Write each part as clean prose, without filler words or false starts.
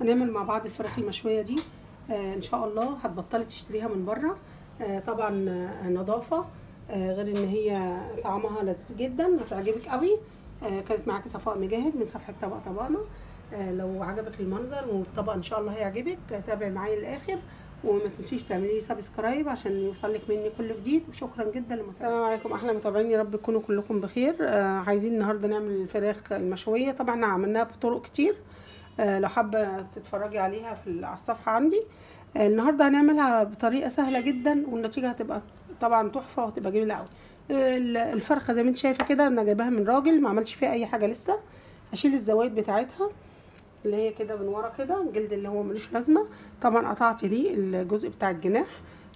هنعمل مع بعض الفراخ المشويه دي. ان شاء الله هتبطلي تشتريها من بره. طبعا نظافه، غير ان هي طعمها لذيذ جدا، هتعجبك قوي. كانت معاكي صفاء مجاهد من صفحه طبق طبقنا. لو عجبك المنظر والطبق ان شاء الله هيعجبك، تابعي معايا للاخر، وما تنسيش تعملي لي سبسكرايب عشان يوصلك مني كل جديد. وشكرا جدا السلام عليكم احلى متابعين، يا رب تكونوا كلكم بخير. عايزين النهارده نعمل الفراخ المشويه. طبعا عملناها بطرق كتير، لو حابه تتفرجي عليها على الصفحه عندي. النهارده هنعملها بطريقه سهله جدا، والنتيجه هتبقى طبعا تحفه وهتبقى جميله قوي. الفرخه زي ما انت شايفه كده، انا جايباها من راجل ما عملش فيها اي حاجه لسه. هشيل الزوايد بتاعتها اللي هي كده من ورا كده، الجلد اللي هو ملوش لازمه. طبعا قطعت دي الجزء بتاع الجناح،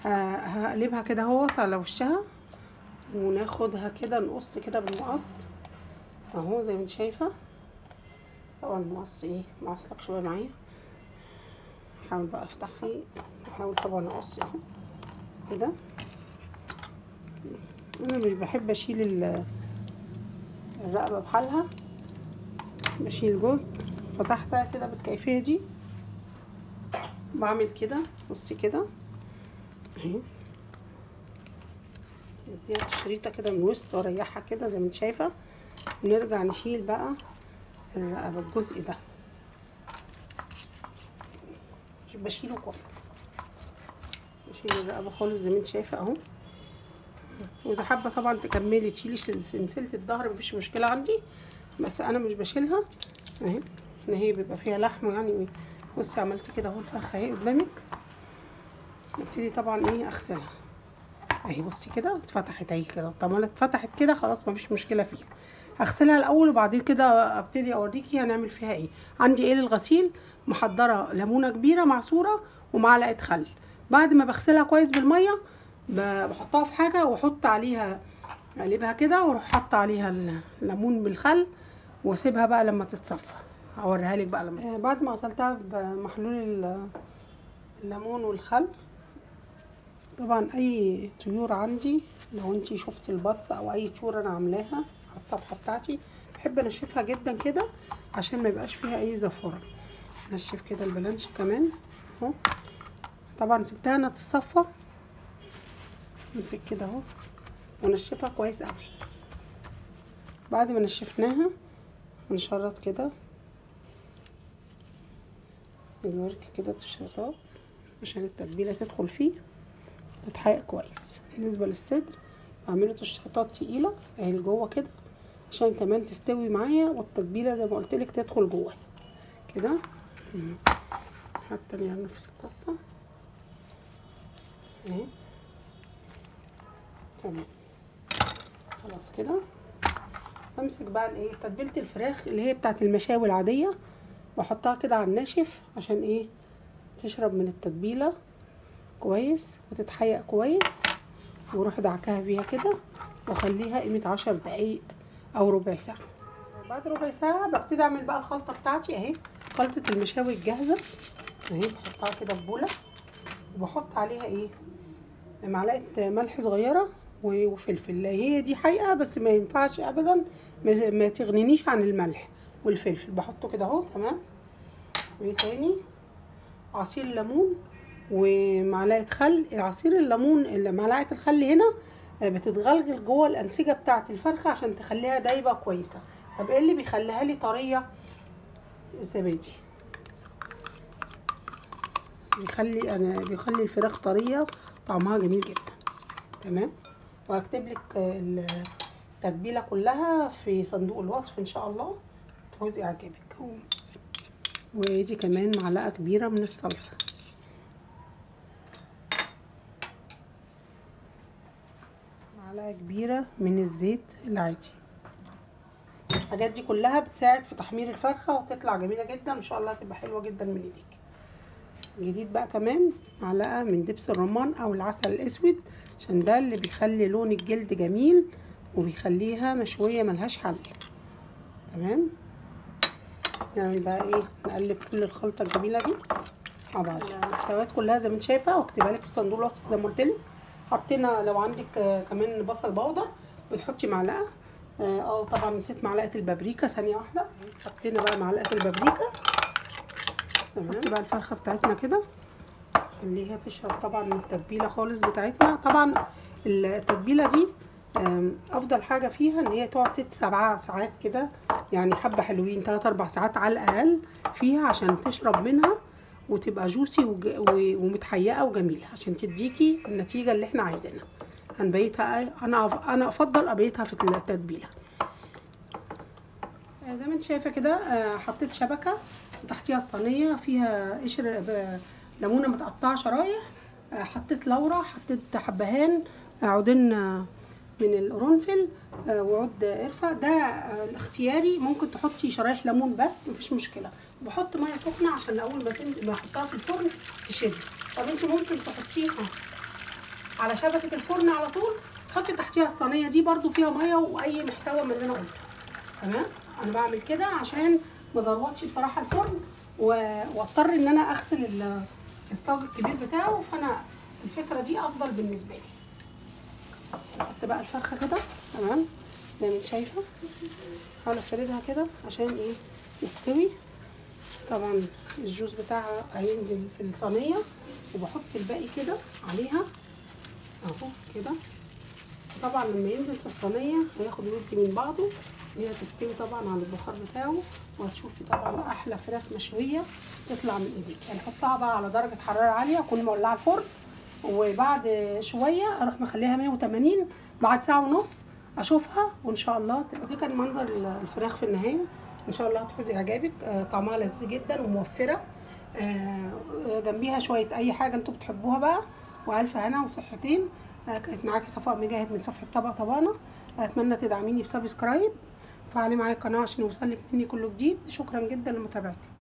هقلبها كده اهوت على وشها، وناخدها كده نقص كده بالمقص اهو زي ما انت شايفه. طبعا المقص معصلك شويه معايا. احاول بقى افتح فيه، احاول طبعا اقص اهو كده. انا مش بحب اشيل الرقبه بحالها، بشيل جزء فتحتها كده بالكيفيه دي. بعمل كده، بصي كده اهي، اديها تشريطه كده من وسط واريحها كده زي ما انت شايفه. ونرجع نشيل بقى الرقبه، الجزء ده مش بشيله كله، بشيل الرقبه خالص زي ما انت شايفه اهو. واذا حابه طبعا تكملي تشيلي سلسله الظهر مفيش مشكله عندي، بس انا مش بشيلها اهي، ان هي بيبقى فيها لحم يعني. بصي عملت كده اهو الفرخه اهي قدامك. ابتدي طبعا اغسلها اهي، بصي كده اتفتحت اهي كده. طالما اتفتحت كده خلاص مفيش مشكله فيها. هغسلها الاول وبعدين كده ابتدي اوريكي هنعمل فيها ايه. عندي ايه للغسيل؟ محضره ليمونه كبيره معصوره ومعلقه خل. بعد ما بغسلها كويس بالميه بحطها في حاجه واحط عليها، اقلبها كده واروح حاطه عليها الليمون بالخل واسيبها بقى لما تتصفى. هوريها لك بقى لما تتصفى. بعد ما غسلتها بمحلول الليمون والخل، طبعا اي طيور عندي، لو انتي شفتي البط او اي طيور انا عاملاها على الصفحه بتاعتي، بحب انشفها جدا كده عشان ما يبقاش فيها اي زفاره. انشف كده البلانش كمان اهو. طبعا سبتها انها تتصفى، امسك كده اهو ونشفها كويس قوي. بعد ما نشفناها هنشرط كده، نوريك كده تشريطات عشان التتبيله تدخل فيه تتحقق كويس. بالنسبه للصدر بعمله تشريطات تقيله اهي لجوه كده عشان كمان تستوي معايا، والتتبيله زي ما قلت لك تدخل جوه كده. حتى نفس القصه اهي تمام. خلاص كده امسك بقى تتبيله الفراخ اللي هي بتاعت المشاوي العاديه، واحطها كده على الناشف عشان تشرب من التتبيله كويس وتتحيق كويس. واروح دعكها بيها كده واخليها قيمه 10 دقايق او ربع ساعه. بعد ربع ساعه ببتدي اعمل بقى الخلطه بتاعتي اهي، خلطه المشاوي الجاهزه اهي. بحطها كده في بوله وبحط عليها معلقه ملح صغيره وفلفل. هي دي حقيقه بس ما ينفعش ابدا ما تغنينيش عن الملح والفلفل. بحطه كده اهو تمام. وايه تاني؟ عصير ليمون ومعلقه خل. عصير الليمون، معلقه الخل هنا بتتغلغل جوه الانسجه بتاعه الفرخه عشان تخليها دايبه كويسه. طب ايه اللي بيخليها لي طريه؟ الزبادي بيخلي الفراخ طريه، طعمها جميل جدا تمام. وهكتب لك التتبيله كلها في صندوق الوصف ان شاء الله، جوزي يعجبك. ودي كمان معلقه كبيره من الصلصه، معلقه كبيره من الزيت العادي. الحاجات دي كلها بتساعد في تحمير الفرخه وتطلع جميله جدا ان شاء الله، هتبقى حلوه جدا من ايديك. جديد بقى كمان معلقه من دبس الرمان او العسل الاسود، عشان ده اللي بيخلي لون الجلد جميل وبيخليها مشويه ملهاش حل تمام. يعني بقى نقلب كل الخلطه الجميله دي مع بعض. المحتويات كلها زي ما انت شايفه واكتبها لك في صندوق الوصف زي ما قلت لك. حطينا لو عندك كمان بصل بودر بتحطي معلقه. طبعا نسيت معلقه البابريكا، ثانيه واحده. حطينا بقى معلقه البابريكا تمام بقى الفرخه بتاعتنا كده، خليها تشرب طبعا التتبيله خالص بتاعتنا. طبعا التتبيله دي افضل حاجه فيها ان هي تقعد 6-7 ساعات كده، يعني حبه حلوين 3-4 ساعات على الاقل فيها عشان تشرب منها وتبقى جوسي ومتحيقه وجميله عشان تديكي النتيجه اللي احنا عايزينها. هنبيتها انا افضل ابيتها في التتبيله. زي ما انت شايفه كده حطيت شبكه وتحتيها الصينيه فيها قشر ليمونه متقطعه شرايح، حطيت لورا، حطيت حبهان، عودين من القرنفل وعود قرفه. ده الاختياري، ممكن تحطي شرايح ليمون بس مفيش مشكله. بحط ميه سخنه عشان اول ما احطها في الفرن تشد. طب انت ممكن تحطيها على شبكه الفرن على طول، تحطي تحتيها الصينيه دي برده فيها ميه واي محتوى من اللي انا قلته. تمام، انا بعمل كده عشان ما ازروطش بصراحه الفرن واضطر ان انا اغسل الصاج الكبير بتاعه، فانا الفكره دي افضل بالنسبه لي. احط بقى الفرخه كده تمام زي ما انت شايفه، احاول افردها كده عشان ايه تستوي. طبعا الجوز بتاعها هينزل في الصينيه، وبحط الباقي كده عليها اهو كده. طبعا لما ينزل في الصينيه هياخد ويدي من بعضه، هي تستوي طبعا على البخار بتاعه، وهتشوفي طبعا احلى فراخ مشويه تطلع من ايديك. هنحطها بقى على درجه حراره عاليه، اكون مولعه الفرن، وبعد شويه اروح مخليها 180. بعد ساعه ونص اشوفها وان شاء الله تبقى. دي كان منظر الفراخ في النهايه، ان شاء الله هتحوزي اعجابك. طعمها لذيذ جدا وموفره، جنبيها شويه اي حاجه انتوا بتحبوها بقى، والف هنا وصحتين. كانت معاكي صفاء مجاهد من صفحه طبق طبقنا. اتمنى تدعميني بسبسكرايب، فعلي معايا القناه عشان يوصلك مني كل جديد. شكرا جدا لمتابعتك.